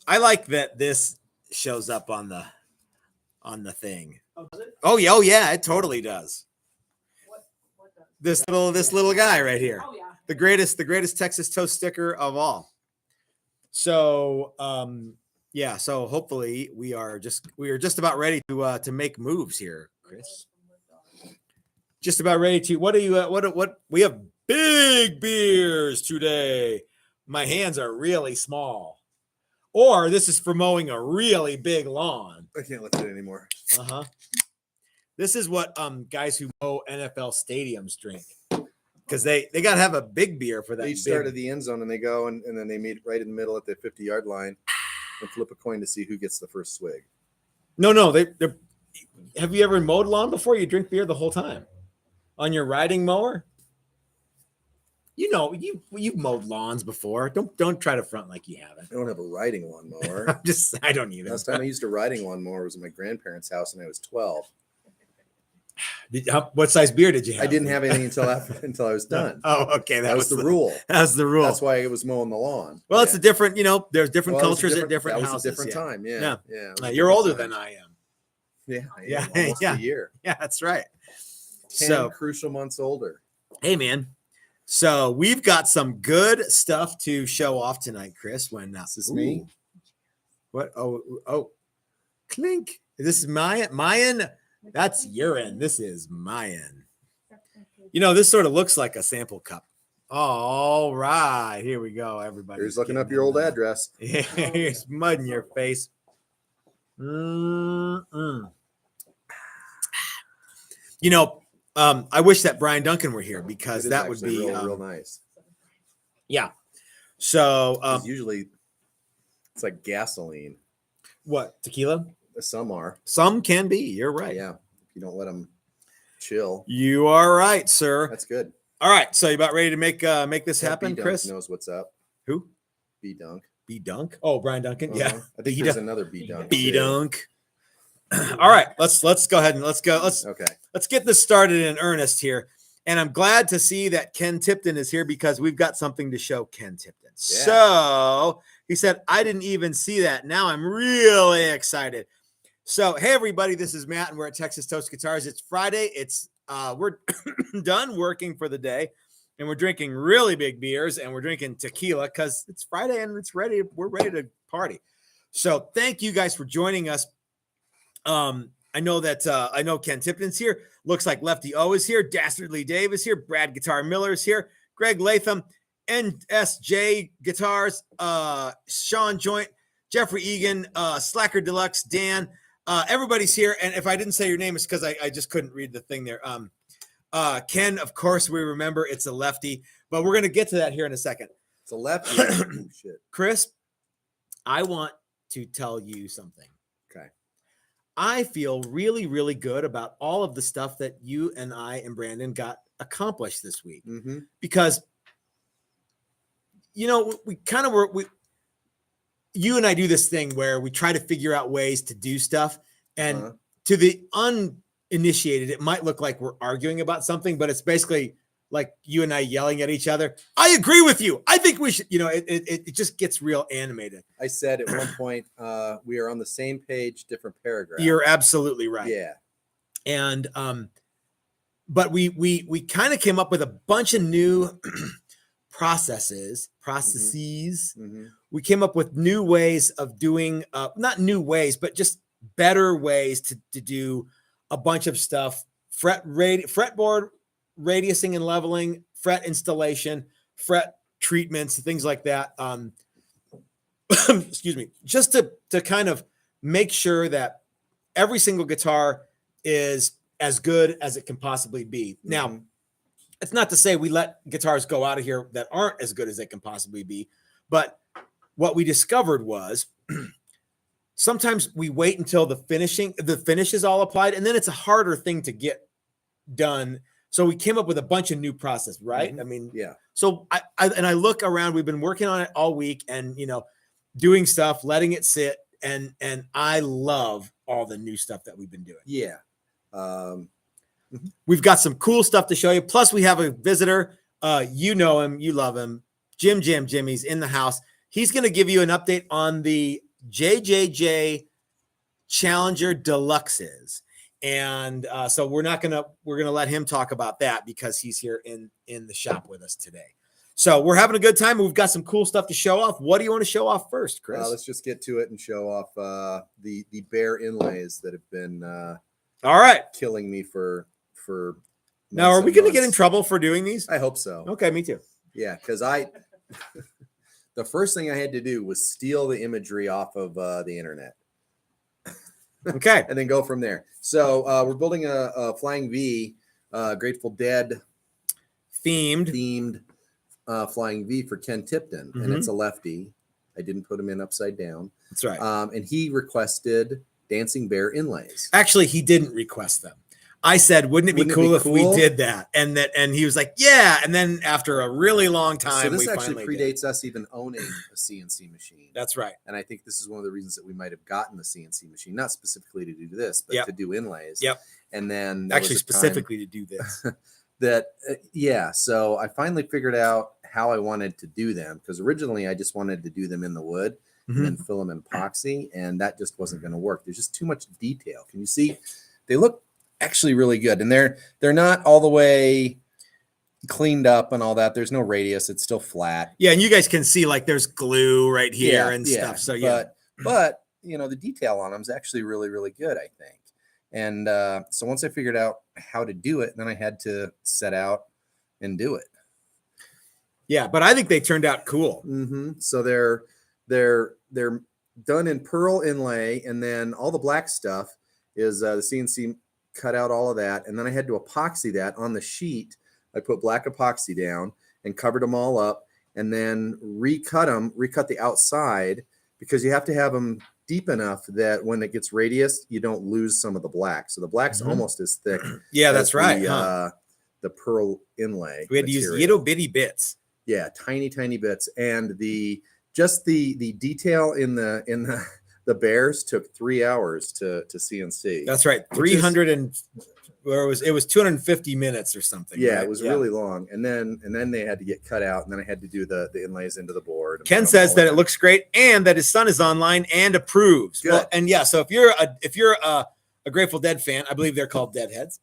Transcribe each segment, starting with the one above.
I like that this shows up on the thing. Oh, does it? Oh yeah, it totally does. What does? This little guy right here. Oh yeah. The greatest Texas Toast sticker of all. So yeah, so hopefully we are just about ready to make moves here, Chris. Just about ready to. What are you? What? We have big beers today. My hands are really small. Or this is for mowing a really big lawn. I can't lift it anymore. This is what guys who mow NFL stadiums drink, because they got to have a big beer for that. They start at the end zone and they go and then they meet right in the middle at the 50-yard line and flip a coin to see who gets the first swig. No, they're. Have you ever mowed lawn before? You drink beer the whole time on your riding mower. You know, you've mowed lawns before. Don't try to front like you haven't. I don't have a riding lawnmower. I don't either. Last time I used a riding lawnmower was at my grandparents' house and I was 12. What size beer did you have? I didn't have anything until I was done. Oh, okay. That was the rule. That was the rule. That's why I was mowing the lawn. Well, it's a different, there's different cultures at different houses. houses. That was a different time. Yeah. You're older than I am. Yeah. Almost a year. Yeah, that's right. 10 crucial months older. Hey, man. So we've got some good stuff to show off tonight, Chris. When this is me. What? Oh, clink. This is Mayan. That's urine. This is Mayan. This sort of looks like a sample cup. All right. Here we go, everybody. Here's looking up your old address. Here's mud in your face. I wish that Brian Duncan were here because that would be real nice. Yeah. So usually it's like gasoline. What, tequila? Some are. Some can be. You're right. Yeah. If you don't let them chill. You are right, sir. That's good. All right. So you about ready to make this happen, Chris? Knows what's up. Who? B Dunk. B Dunk. Oh, Brian Duncan. Yeah. I think there's another B Dunk. B Dunk. All right. Let's go ahead and let's get this started in earnest here. And I'm glad to see that Ken Tipton is here because we've got something to show Ken Tipton. Yeah. So he said, I didn't even see that. Now I'm really excited. So, hey, everybody, this is Matt, and we're at Texas Toast Guitars. It's Friday. We're done working for the day, and we're drinking really big beers, and we're drinking tequila because it's Friday, and we're ready to party. So thank you guys for joining us. I know Ken Tipton's here. Looks like Lefty O is here. Dastardly Dave is here. Brad Guitar Miller is here. Greg Latham, NSJ Guitars, Sean Joint, Jeffrey Egan, Slacker Deluxe, Dan. Everybody's here. And if I didn't say your name, it's because I just couldn't read the thing there. Ken, of course, we remember it's a lefty, but we're going to get to that here in a second. It's a lefty. Shit. Chris, I want to tell you something. Okay. I feel really, really good about all of the stuff that you and I and Brandon got accomplished this week because, we kind of you and I do this thing where we try to figure out ways to do stuff. And to the uninitiated, it might look like we're arguing about something, but it's basically like you and I yelling at each other. I agree with you. I think we should, it just gets real animated. I said at one point, we are on the same page, different paragraph. You're absolutely right. Yeah. And, but we kind of came up with a bunch of new processes. We came up with new ways of doing, not new ways, but just better ways to do a bunch of stuff. Fretboard radiusing and leveling, fret installation, fret treatments, things like that. Excuse me, just to kind of make sure that every single guitar is as good as it can possibly be. Now, it's not to say we let guitars go out of here that aren't as good as they can possibly be, but what we discovered was sometimes we wait until the finish is all applied, and then it's a harder thing to get done. So we came up with a bunch of new process, right? I mean, yeah. So I look around, we've been working on it all week and, doing stuff, letting it sit. And I love all the new stuff that we've been doing. Yeah. We've got some cool stuff to show you. Plus we have a visitor. You know him, you love him. Jimmy's in the house. He's going to give you an update on the JJJ Challenger Deluxes. And so we're gonna let him talk about that because he's here in the shop with us today. So we're having a good time. We've got some cool stuff to show off. What do you want to show off first, Chris? Let's just get to it and show off the bear inlays that have been all right, killing me for. Now, are we going to get in trouble for doing these? I hope so. Okay, me too. Yeah, because the first thing I had to do was steal the imagery off of the internet. Okay. And then go from there. So we're building a Flying V, Grateful Dead themed Flying V for Ken Tipton. And it's a lefty. I didn't put him in upside down. That's right. And he requested Dancing Bear inlays. Actually, he didn't request them. I said, wouldn't it be cool if we did that? And he was like, yeah. And then after a really long time, so this we actually finally predates us even owning a CNC machine. That's right. And I think this is one of the reasons that we might have gotten the CNC machine, not specifically to do this, but to do inlays. Yep. And then actually specifically to do this. So I finally figured out how I wanted to do them, because originally I just wanted to do them in the wood and then fill them in epoxy, and that just wasn't going to work. There's just too much detail. Can you see? They look actually really good, and they're not all the way cleaned up and all that. There's no radius. It's still flat. Yeah, and you guys can see like there's glue right here and stuff. So but the detail on them is actually really, really good, I think. And so once I figured out how to do it, then I had to set out and do it. Yeah, but I think they turned out cool. So they're done in pearl inlay, and then all the black stuff is the CNC cut out all of that, and then I had to epoxy that on the sheet. I put black epoxy down and covered them all up, and then recut the outside, because you have to have them deep enough that when it gets radius, you don't lose some of the black. So the black's almost as thick. Yeah, that's right. The pearl inlay. We had to use little bitty bits. Yeah, tiny bits, and the detail in the bears took 3 hours to CNC. That's right. 300 it was 250 minutes or something. Yeah, right? it was really long. And then they had to get cut out, and then I had to do the inlays into the board. Ken says that it looks great and that his son is online and approves. Good. Well, and yeah, so if you're a Grateful Dead fan, I believe they're called Deadheads.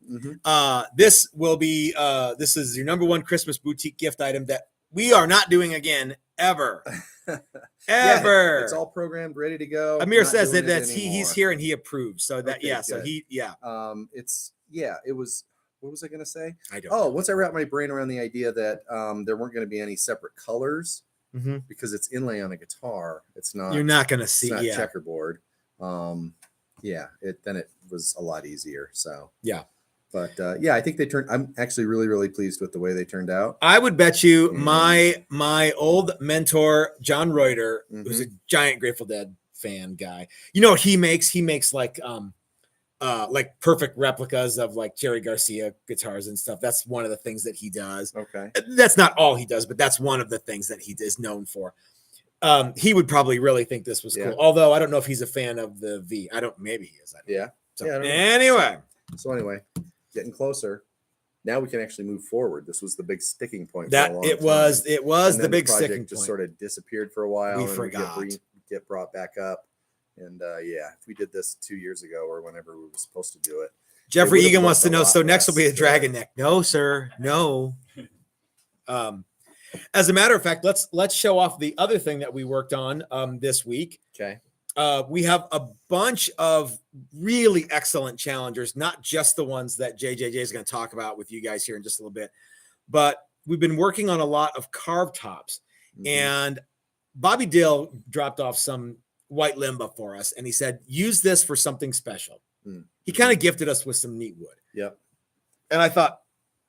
This will be this is your number one Christmas boutique gift item that we are not doing again ever. Ever. It's all programmed, ready to go. Amir says that he's here and he approves. So that it was. What was I going to say? I don't know. Once I wrapped my brain around the idea that there weren't going to be any separate colors because it's inlay on a guitar. It's not. You're not going to see. It's not checkerboard. Then it was a lot easier. So yeah. But I think I'm actually really, really pleased with the way they turned out. I would bet you my old mentor, John Reuter, who's a giant Grateful Dead fan guy. You know what he makes? He makes like perfect replicas of like Jerry Garcia guitars and stuff. That's one of the things that he does. Okay. That's not all he does, but that's one of the things that he is known for. He would probably really think this was cool. Although I don't know if he's a fan of the V. Maybe he is. Anyway. So anyway. Getting closer. Now we can actually move forward. This was the big sticking point. It was the big sticking point. Just sort of disappeared for a while. We forgot. Get brought back up. And if we did this 2 years ago or whenever we were supposed to do it. Jeffrey Egan wants to know. So next will be a dragon neck. No, sir. No. As a matter of fact, let's show off the other thing that we worked on this week. Okay. We have a bunch of really excellent challengers, not just the ones that JJJ is going to talk about with you guys here in just a little bit, but we've been working on a lot of carved tops. And Bobby Dill dropped off some white Limba for us, and he said, use this for something special. He kind of gifted us with some neat wood. Yep. And I thought,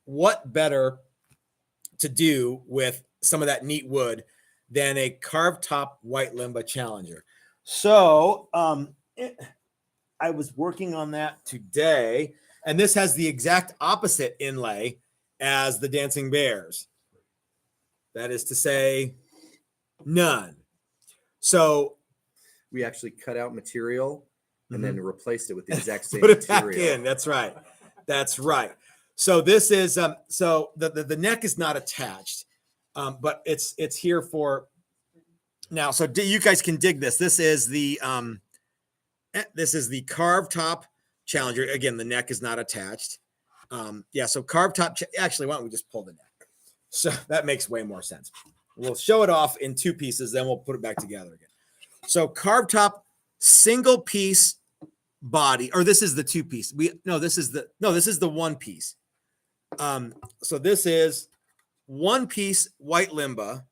what better to do with some of that neat wood than a carved top white Limba Challenger? So I was working on that today, and this has the exact opposite inlay as the Dancing Bears. That is to say, none. So we actually cut out material and then replaced it with the exact same put it material. back in. That's right. That's right. So this is so the neck is not attached, but it's here for Now, so you guys can dig this. This is the carved top Challenger. Again, the neck is not attached. Yeah, so carved top. Actually, why don't we just pull the neck? So that makes way more sense. We'll show it off in 2 pieces, then we'll put it back together again. So carved top, single piece body, or this is the 2-piece. This is the 1 piece. So this is 1 piece white Limba.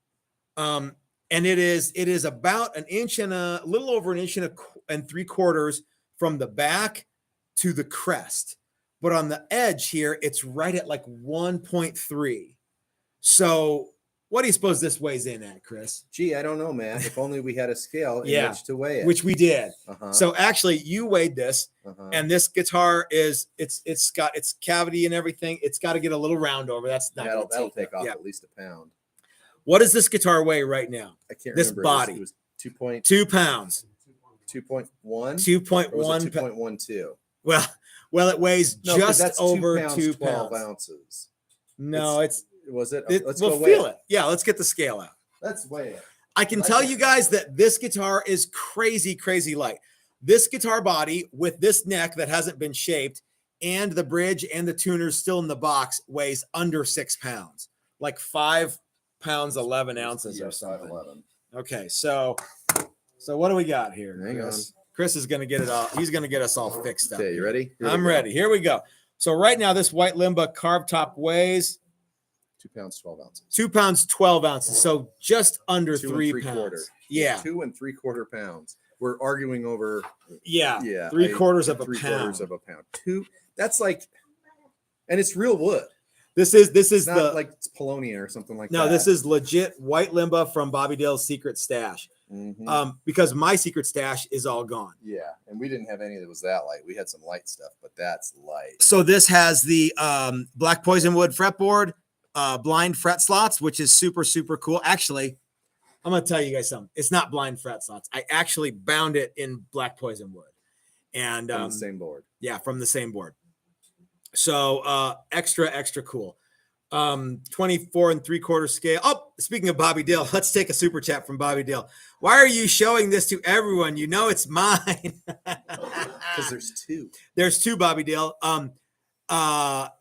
And it is about an inch and a little over an inch and 3/4 from the back to the crest. But on the edge here, it's right at like 1.3. So what do you suppose this weighs in at, Chris? Gee, I don't know, man. If only we had a scale in which to weigh it. Which we did. So actually, you weighed this, and this guitar it's got its cavity and everything. It's got to get a little round over. That's not that'll take off at least a pound. What does this guitar weigh right now? I can't this remember. Body. It was 2 pounds. 2.1. 2.1. 2.12. Well, it weighs just over 2 pounds. 12 ounces. No, was it? We'll feel it. Yeah, let's get the scale out. Let's weigh it. I can tell you guys that this guitar is crazy, crazy light. This guitar body with this neck that hasn't been shaped and the bridge and the tuners still in the box weighs under 6 pounds, like 5 pounds, 11 ounces or something. 11. Okay, so what do we got here? Hang on. Chris is going to get it all. He's going to get us all fixed up. Okay, you ready? I'm ready. Here we go. So right now, this white Limba carved top weighs 2 pounds, 12 ounces. 2 pounds, 12 ounces. So just under 2 3 pounds. Yeah. 2 3/4 pounds. We're arguing over. Yeah. 3/4 of a pound. 3/4 of a pound. That's like, and it's real wood. This is not like it's Polonia or something like that. No, this is legit white Limba from Bobby Dale's secret stash. Because my secret stash is all gone. Yeah, and we didn't have any that was that light. We had some light stuff, but that's light. So this has the black poison wood fretboard, blind fret slots, which is super, super cool. Actually, I'm going to tell you guys something. It's not blind fret slots. I actually bound it in black poison wood. And from the same board. Yeah, from the same board. So extra cool. 24 3/4 scale. Oh, speaking of Bobby Dale, let's take a super chat from Bobby Dale. Why are you showing this to everyone? You know it's mine. Because there's 2. There's 2, Bobby Dale.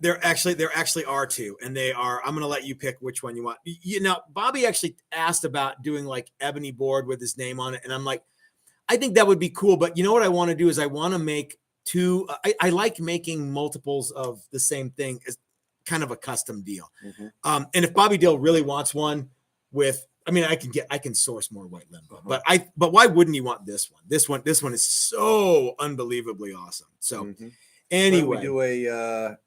There actually are 2, and they are. I'm gonna let you pick which one you want. You know, Bobby actually asked about doing like ebony board with his name on it, and I'm like, I think that would be cool. But you know what I want to do is I want to make 2. I like making multiples of the same thing as kind of a custom deal. And if Bobby Dale really wants one with, I mean, I can source more white Limba, but why wouldn't he want this one? This one is so unbelievably awesome. So anyway, we do a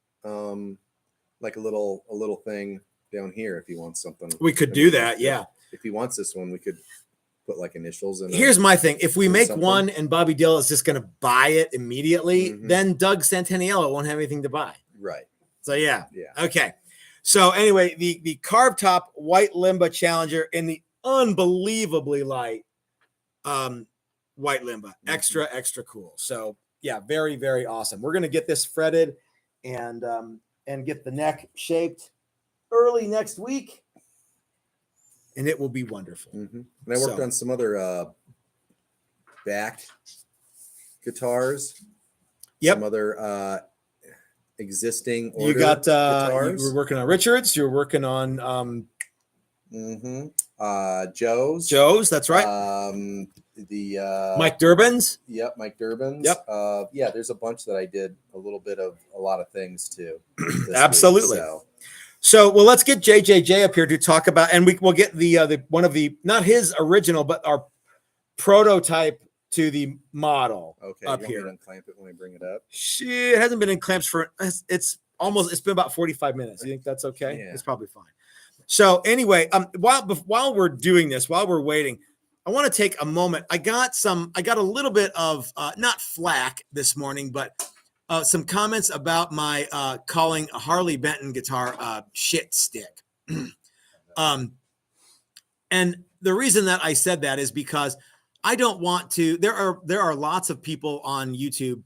like a little thing down here if he wants something. We could do that. Yeah. If he wants this one, we could put like initials in. Here's my thing. If we make one and Bobby Dale is just going to buy it immediately, then Doug Santaniello won't have anything to buy. Right. So yeah. Okay. So anyway, the carved top white Limba Challenger in the unbelievably light white Limba, extra cool. So yeah, very, very awesome. We're gonna get this fretted and get the neck shaped early next week, and it will be wonderful. And I worked on some other back guitars. Yep. Some other existing order you got guitars. you were working on Richards, you were working on Joe's, that's right. The Mike Durbin's. Yep, Mike Durbin's. Yep. Yeah, there's a bunch that I did a little bit of a lot of things too. Absolutely. Week, so well, let's get JJJ up here to talk about, and we'll get the one of the, not his original, but our prototype to the model. Okay, up you here. want me to unclamp it when I bring it up? It hasn't been in clamps for it's been about 45 minutes. You think that's okay? Yeah. It's probably fine. So anyway, while we're doing this, while we're waiting, I want to take a moment. I got a little bit of not flack this morning, but some comments about my calling a Harley Benton guitar shit stick. And the reason that I said that is because I don't want to. There are lots of people on YouTube.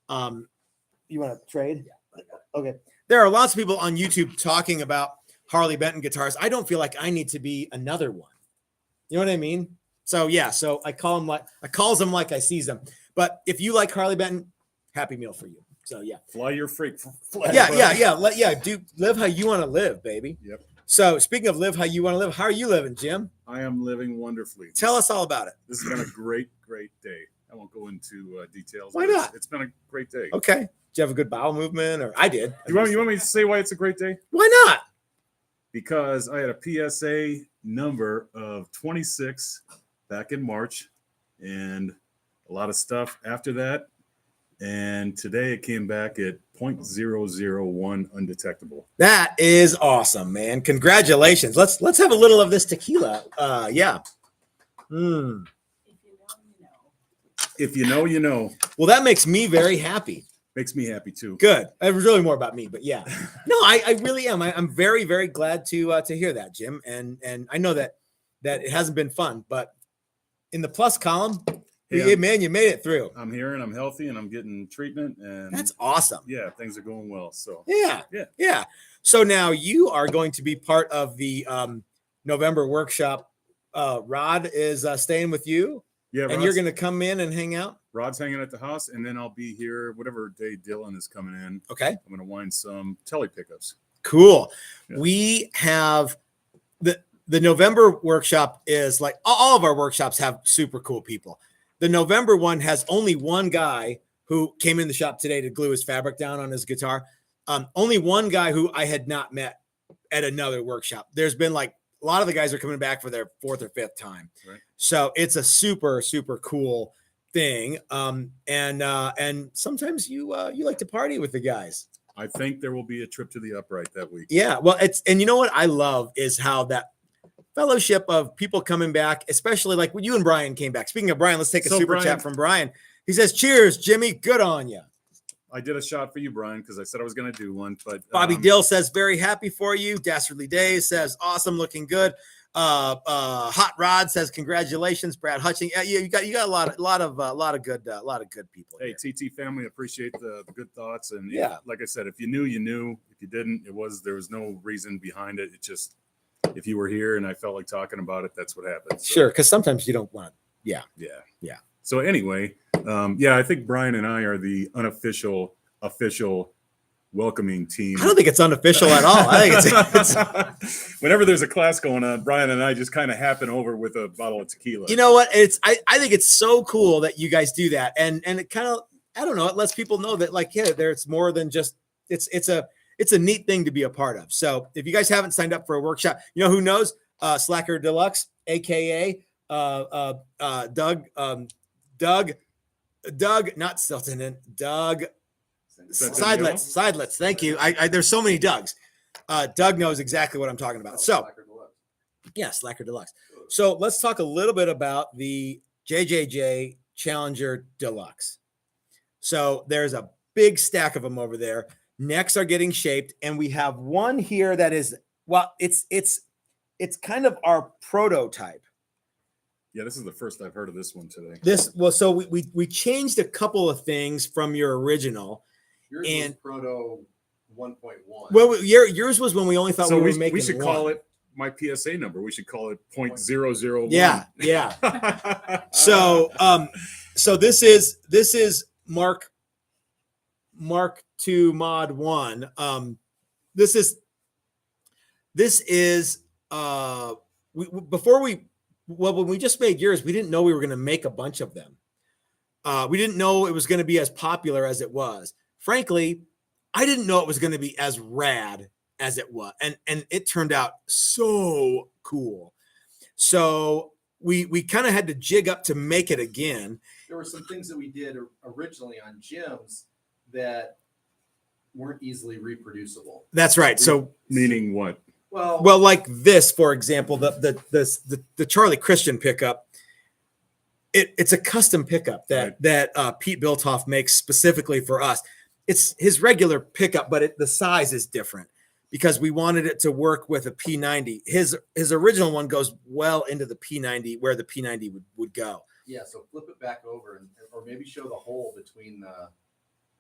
You want to trade? Yeah. Okay. There are lots of people on YouTube talking about Harley Benton guitars. I don't feel like I need to be another one. You know what I mean? So yeah, so I calls them like I sees them. But if you like Harley Benton, Happy Meal for you. So yeah, fly your freak. Fly, yeah. Do live how you want to live, baby. Yep. So speaking of live how you want to live, how are you living, Jim? I am living wonderfully. Tell us all about it. This has been a great day. I won't go into details. Why not? It's been a great day. Okay. Did you have a good bowel movement? Or I did. You want me to say why it's a great day? Why not? Because I had a PSA number of 26 back in March, and a lot of stuff after that. And today it came back at 0.001 undetectable. That is awesome, man. Congratulations. Let's have a little of this tequila. Yeah. If you know, you know. Well, that makes me very happy. Makes me happy too. Good. It was really more about me, but yeah. No, I really am. I'm very, very glad to hear that, Jim. And I know that it hasn't been fun, but in the plus column, hey, man, you made it through. I'm here and I'm healthy and I'm getting treatment, and that's awesome. Yeah, things are going well. So yeah. So now you are going to be part of the November workshop. Rod is staying with you. Yeah, and you're going to come in and hang out. Rod's hanging at the house, and then I'll be here whatever day Dylan is coming in. Okay. I'm going to wind some telly pickups. Cool. Yeah. We have the November workshop is like all of our workshops have super cool people. The November one has only one guy who came in the shop today to glue his fabric down on his guitar. Only one guy who I had not met at another workshop. There's been like a lot of the guys are coming back for their 4th or 5th time. Right. So it's a super, super cool thing. And sometimes you like to party with the guys. I think there will be a trip to the upright that week. Yeah. Well, and you know what I love is how that fellowship of people coming back, especially like when you and Brian came back. Speaking of Brian, let's take a super chat from Brian. He says, cheers, Jimmy. Good on you. I did a shot for you, Brian, because I said I was going to do one. But Bobby Dill says, very happy for you. Dastardly Days says, awesome, looking good. Hot Rod says, congratulations, Brad Hutching. You got a lot of good people. Hey, here. TT family, appreciate the good thoughts. And yeah, like I said, if you knew, you knew. If you didn't, there was no reason behind it. It just, if you were here and I felt like talking about it, that's what happened. So, sure, because sometimes you don't want. Yeah. So anyway, I think Brian and I are the official welcoming team. I don't think it's unofficial at all. I think it's whenever there's a class going on, Brian and I just kind of happen over with a bottle of tequila. You know what? I think it's so cool that you guys do that, and it kind of, I don't know, it lets people know that like, yeah, there's more than just it's a neat thing to be a part of. So if you guys haven't signed up for a workshop, you know who knows? Slacker Deluxe, aka Doug, not Stilton, Doug Sidelets. Thank you. There's so many Dougs. Doug knows exactly what I'm talking about. So, yeah, Slacker Deluxe. So let's talk a little bit about the JJJ Challenger Deluxe. So there's a big stack of them over there. Necks are getting shaped, and we have one here that is, well, it's kind of our prototype. Yeah, this is the first I've heard of this one today. So we changed a couple of things from your original. Yours was Proto 1.1. Well, yours was when we only thought we were making. We should one. call it my PSA number. We should call it 0.001. Yeah. So this is Mark II Mod 1. When we just made yours, we didn't know we were going to make a bunch of them. We didn't know it was going to be as popular as it was. Frankly, I didn't know it was going to be as rad as it was. And it turned out so cool. So we kind of had to jig up to make it again. There were some things that we did originally on Jim's that weren't easily reproducible. That's right. So meaning what? Well, like this, for example, the Charlie Christian pickup. It's a custom pickup that Pete Biltoff makes specifically for us. It's his regular pickup, but the size is different because we wanted it to work with a P90. His original one goes well into the P90 where the P90 would go. Yeah, so flip it back over or maybe show the hole between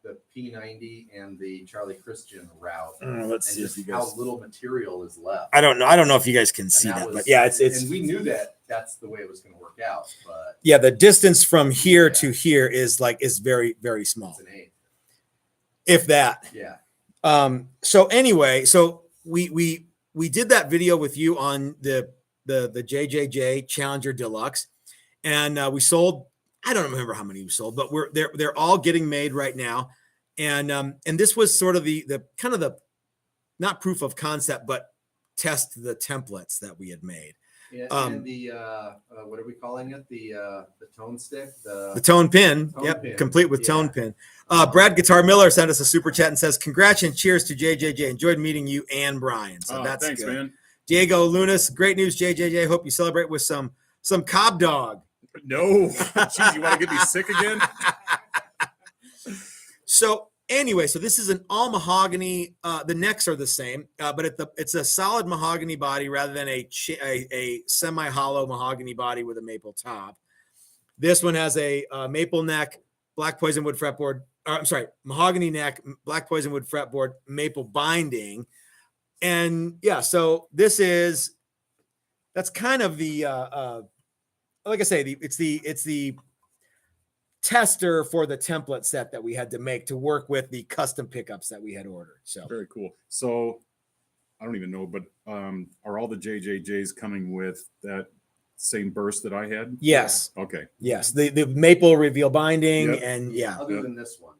the P90 and the Charlie Christian route. Let's and see just if you how guys. little material is left. I don't know. I don't know if you guys can And see that, was- but yeah, it's and we knew that that's the way it was going to work out, but yeah. The distance from here Yeah. to here is very, very small, it's an 8. if that. Yeah. So anyway, so we did that video with you on the JJJ Challenger Deluxe, and we sold. I don't remember how many we sold, but they're all getting made right now, and this was sort of the kind of the not proof of concept, but test the templates that we had made. Yeah, and the what are we calling it? The tone stick, The tone pin, Tone yep, pin. complete with Yeah. tone pin. Brad Guitar Miller sent us a super chat and says, "Congrats and cheers to JJJ. Enjoyed meeting you and Brian." So that's thanks, good. man. Diego Lunas, great news, JJJ. Hope you celebrate with some cob dog. No, jeez, you want to get me sick again? So anyway, so this is an all mahogany. The necks are the same, but it's a solid mahogany body rather than a semi-hollow mahogany body with a maple top. This one has a maple neck, black poison wood fretboard. I'm sorry, mahogany neck, black poison wood fretboard, maple binding, and yeah. So that's kind of the like I say, it's the tester for the template set that we had to make to work with the custom pickups that we had ordered. So Very cool. So I don't even know, but are all the JJJs coming with that same burst that I had? yes, Okay. yes, the maple reveal binding Yep. and yeah. Other than this one,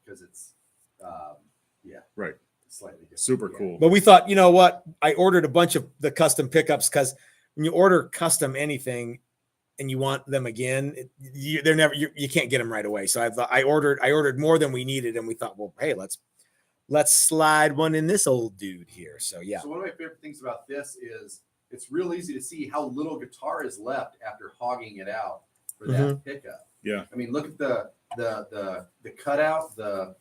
because it's Right. slightly different. Super Yeah. cool. But we thought, you know what? I ordered a bunch of the custom pickups because when you order custom anything and you want them again, you can't get them right away. So I ordered more than we needed, and we thought, well, hey, let's slide one in this old dude here. So yeah, So one of my favorite things about this is it's real easy to see how little guitar is left after hogging it out for that Mm-hmm. pickup. Yeah. I mean, look at the cutout, the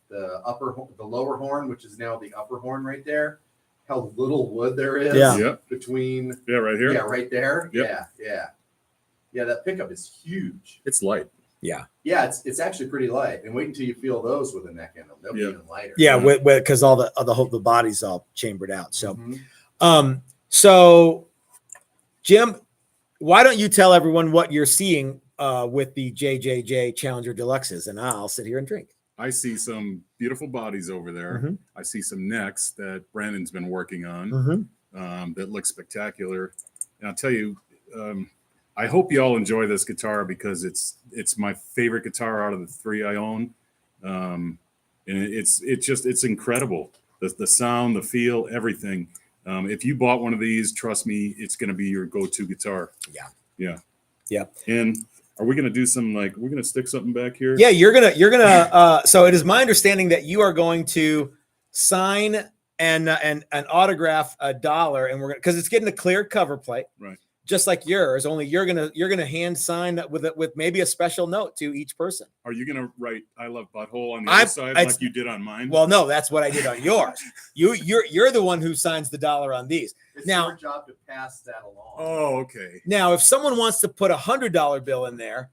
lower horn, which is now the upper horn right there. How little wood there is Yeah. Yep. between. Yeah, right here. Yeah, right there. Yep. Yeah. That pickup is huge. It's light. Yeah, it's actually pretty light. And wait until you feel those with a neck end. They'll be Yeah. even lighter. yeah, because all the body's all chambered out. So Mhm. so Jim, why don't you tell everyone what you're seeing with the JJJ Challenger Deluxes, and I'll sit here and drink. I see some beautiful bodies over there. Mhm. I see some necks that Brandon's been working on that look spectacular. And I'll tell you, I hope you all enjoy this guitar because it's my favorite guitar out of the 3 I own. And it's incredible. The sound, the feel, everything. If you bought one of these, trust me, it's going to be your go-to guitar. Yeah. And are we going to do some we're going to stick something back here? Yeah, you're gonna. So it is my understanding that you are going to sign and autograph $1, and we're gonna, because it's getting a clear cover plate, Right. just like yours. Only you're gonna hand sign that with maybe a special note to each person. Are you going to write "I love butthole" on the I- other side it's- like you did on mine? Well, no, that's what I did on yours. You're the one who signs the $1 on these. It's Now- your job to pass that along. Oh, okay. Now, if someone wants to put $100 bill in there,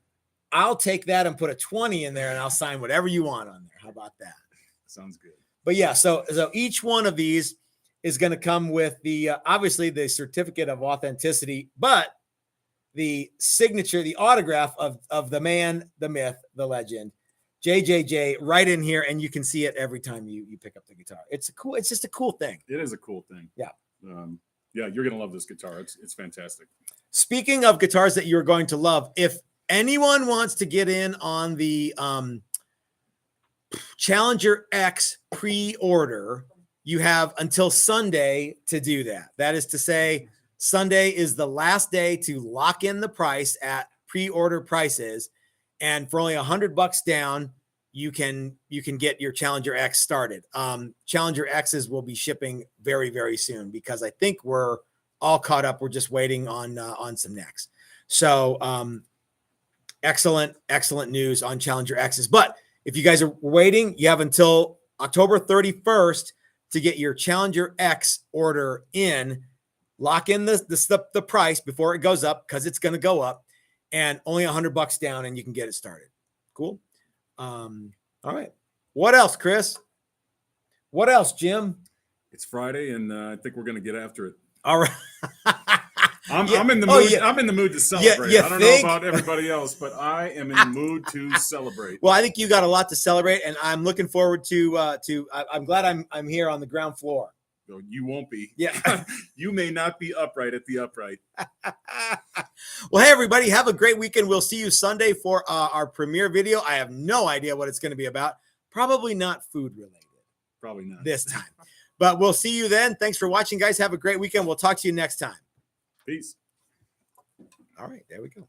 I'll take that and put a 20 in there, and I'll sign whatever you want on there. How about that? Sounds good. But yeah, so each one of these is going to come with the obviously the certificate of authenticity, but the signature, the autograph of the man, the myth, the legend, JJJ, right in here, and you can see it every time you pick up the guitar. It's just a cool thing. It is a cool thing. Yeah. Yeah, you're gonna love this guitar. It's fantastic. Speaking of guitars that you're going to love, if anyone wants to get in on the Challenger X pre-order, you have until Sunday to do that. That is to say, Sunday is the last day to lock in the price at pre-order prices, and for only $100 down, you can get your Challenger X started. Challenger X's will be shipping very, very soon because I think we're all caught up. We're just waiting on some necks. So excellent news on Challenger X's. But if you guys are waiting, you have until October 31st to get your Challenger X order in. Lock in the price before it goes up, because it's going to go up, and only $100 down, and you can get it started. Cool. All right. What else, Chris? What else, Jim? It's Friday, and I think we're gonna get after it. All right. I'm in the Oh, mood. yeah. I'm in the mood to celebrate. you I don't think? know about everybody else, but I am in the mood to celebrate. Well, I think you got a lot to celebrate, and I'm looking forward to. I'm glad I'm here on the ground floor. So you won't be. Yeah. You may not be upright at the upright. Well, hey everybody, have a great weekend. We'll see you Sunday for our premiere video. I have no idea what it's going to be about. Probably not food related. Probably not this time, but we'll see you then. Thanks for watching, guys. Have a great weekend. We'll talk to you next time. Peace. All right, there we go.